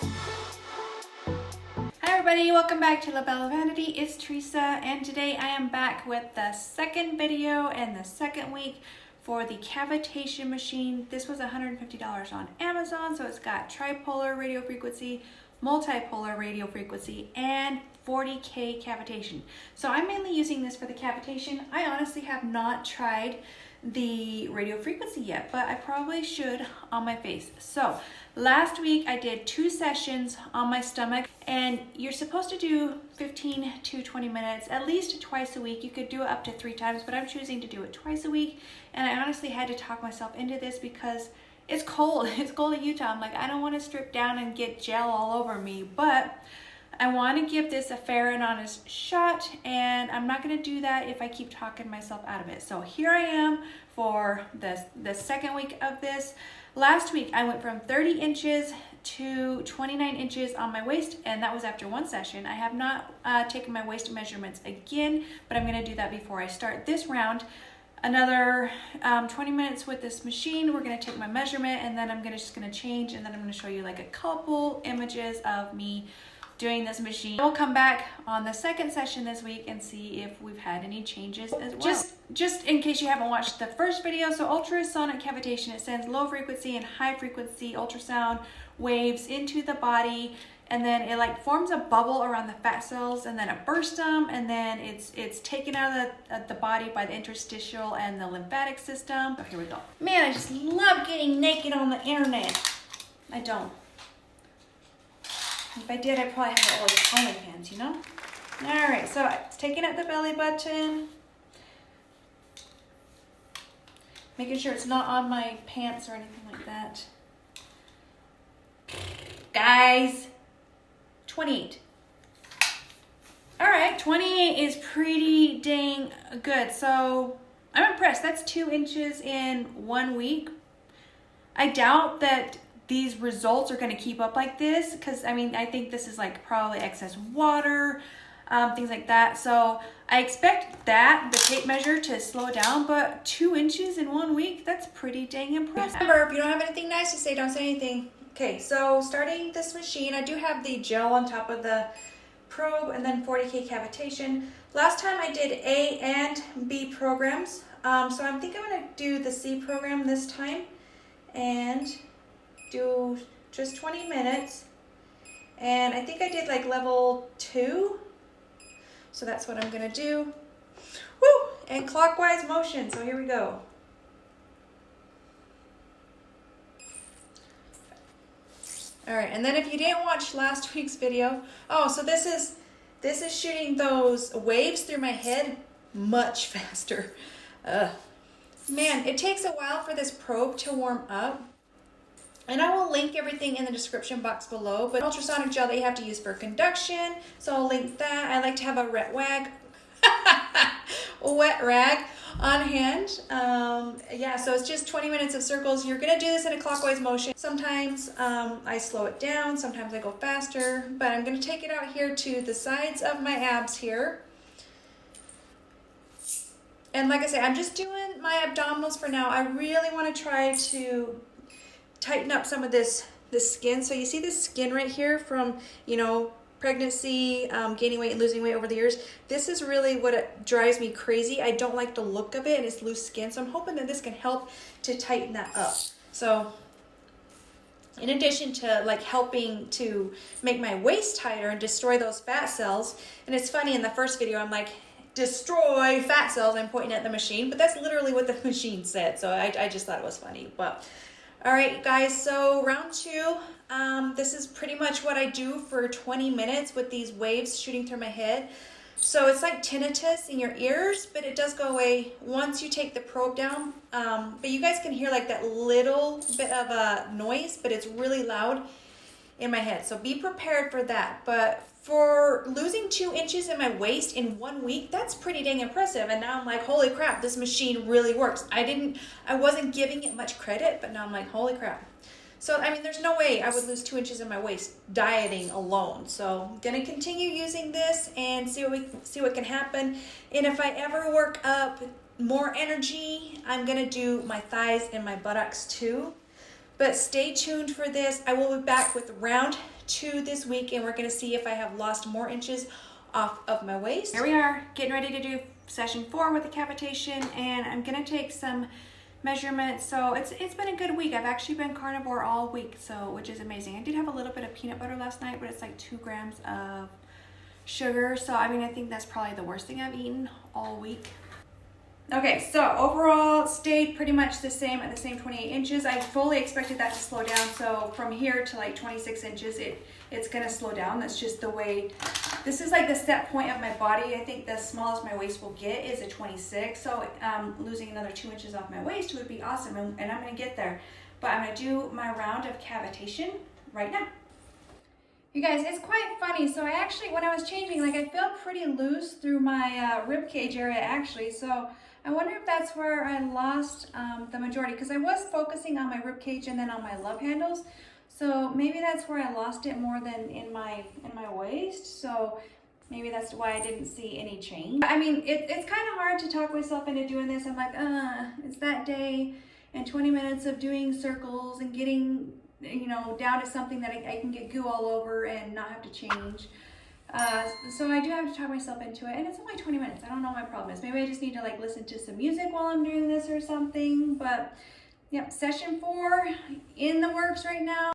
Hi everybody, welcome back to La Bella Vanity. It's Teresa, and today I am back with the second video and the second week for the cavitation machine. This was $150 on Amazon, so it's got tripolar radio frequency, multipolar radio frequency, and 40K cavitation. So I'm mainly using this for the cavitation. I honestly have not tried the radio frequency yet, but I probably should on my face. So last week I did 2 sessions on my stomach, and you're supposed to do 15 to 20 minutes at least twice a week. You could do it up to 3 times, but I'm choosing to do it twice a week. And I honestly had to talk myself into this because it's cold. It's cold in Utah. I'm like, I don't want to strip down and get gel all over me, but I want to give this a fair and honest shot, and I'm not going to do that if I keep talking myself out of it. So here I am for the second week of this. Last week I went from 30 inches to 29 inches on my waist, and that was after 1 session. I have not taken my waist measurements again, but I'm going to do that before I start this round. Another 20 minutes with this machine. We're going to take my measurement, and then I'm just going to change, and then I'm going to show you like a couple images of me doing this machine. We'll come back on the second session this week and see if we've had any changes as well. Just in case you haven't watched the first video, so ultrasonic cavitation, it sends low frequency and high frequency ultrasound waves into the body, and then it like forms a bubble around the fat cells, and then it bursts them, and then it's taken out of the body by the interstitial and the lymphatic system. Oh, here we go. Man, I just love getting naked on the internet. I don't. If I did, I'd probably have all these OnlyFans, you know? Alright, so it's taking out the belly button. Making sure it's not on my pants or anything like that. Guys, 28. Alright, 28 is pretty dang good. So I'm impressed. That's 2 inches in 1 week. I doubt that these results are going to keep up like this, because I mean, I think this is like probably excess water, things like that. So I expect that the tape measure to slow down, but 2 inches in 1 week, that's pretty dang impressive. Remember, if you don't have anything nice to say, don't say anything. Okay, so starting this machine, I do have the gel on top of the probe, and then 40K cavitation. Last time I did A and B programs, so I think I'm going to do the C program this time and do just 20 minutes, and I think I did like level 2, so that's what I'm gonna do. Woo! And clockwise motion, so here we go. All right, and then if you didn't watch last week's video, so this is shooting those waves through my head much faster. Man, it takes a while for this probe to warm up. And I will link everything in the description box below, but ultrasonic gel that you have to use for conduction, so I'll link that. I like to have a wet rag on hand. Yeah, so it's just 20 minutes of circles. You're gonna do this in a clockwise motion. Sometimes I slow it down, sometimes I go faster, but I'm gonna take it out here to the sides of my abs here. And like I say, I'm just doing my abdominals for now. I really wanna try to tighten up some of this skin. So you see this skin right here from, you know, pregnancy, gaining weight and losing weight over the years. This is really what it drives me crazy. I don't like the look of it, and it's loose skin. So I'm hoping that this can help to tighten that up. So in addition to like helping to make my waist tighter and destroy those fat cells, and it's funny, in the first video I'm like, destroy fat cells, I'm pointing at the machine, but that's literally what the machine said. So I just thought it was funny. But all right, guys, so round 2, this is pretty much what I do for 20 minutes with these waves shooting through my head. So it's like tinnitus in your ears, but it does go away once you take the probe down. But you guys can hear like that little bit of a noise, but it's really loud in my head. So be prepared for that. But for losing 2 inches in my waist in 1 week, that's pretty dang impressive. And now I'm like, holy crap, this machine really works. I wasn't giving it much credit, but now I'm like, holy crap. So, I mean, there's no way I would lose 2 inches in my waist dieting alone. So I'm gonna continue using this and see what can happen. And if I ever work up more energy, I'm gonna do my thighs and my buttocks too. But stay tuned for this. I will be back with round 2 this week, and we're gonna see if I have lost more inches off of my waist. Here we are, getting ready to do session 4 with the cavitation, and I'm gonna take some measurements. So it's been a good week. I've actually been carnivore all week, so which is amazing. I did have a little bit of peanut butter last night, but it's like 2 grams of sugar. So I mean, I think that's probably the worst thing I've eaten all week. Okay, so overall stayed pretty much the same at the same 28 inches. I fully expected that to slow down. So from here to like 26 inches, it's gonna slow down. That's just the way, this is like the set point of my body. I think the smallest my waist will get is a 26. So losing another 2 inches off my waist would be awesome, and I'm gonna get there. But I'm gonna do my round of cavitation right now. You guys, it's quite funny. So I actually, when I was changing, like I felt pretty loose through my rib cage area actually. So I wonder if that's where I lost the majority, because I was focusing on my rib cage and then on my love handles. So maybe that's where I lost it more than in my waist. So maybe that's why I didn't see any change. I mean, it's kind of hard to talk myself into doing this. I'm like, it's that day and 20 minutes of doing circles and getting, you know, down to something that I can get goo all over and not have to change. So I do have to talk myself into it, and it's only 20 minutes. I don't know what my problem is. Maybe I just need to like listen to some music while I'm doing this or something. But yep, session 4 in the works right now.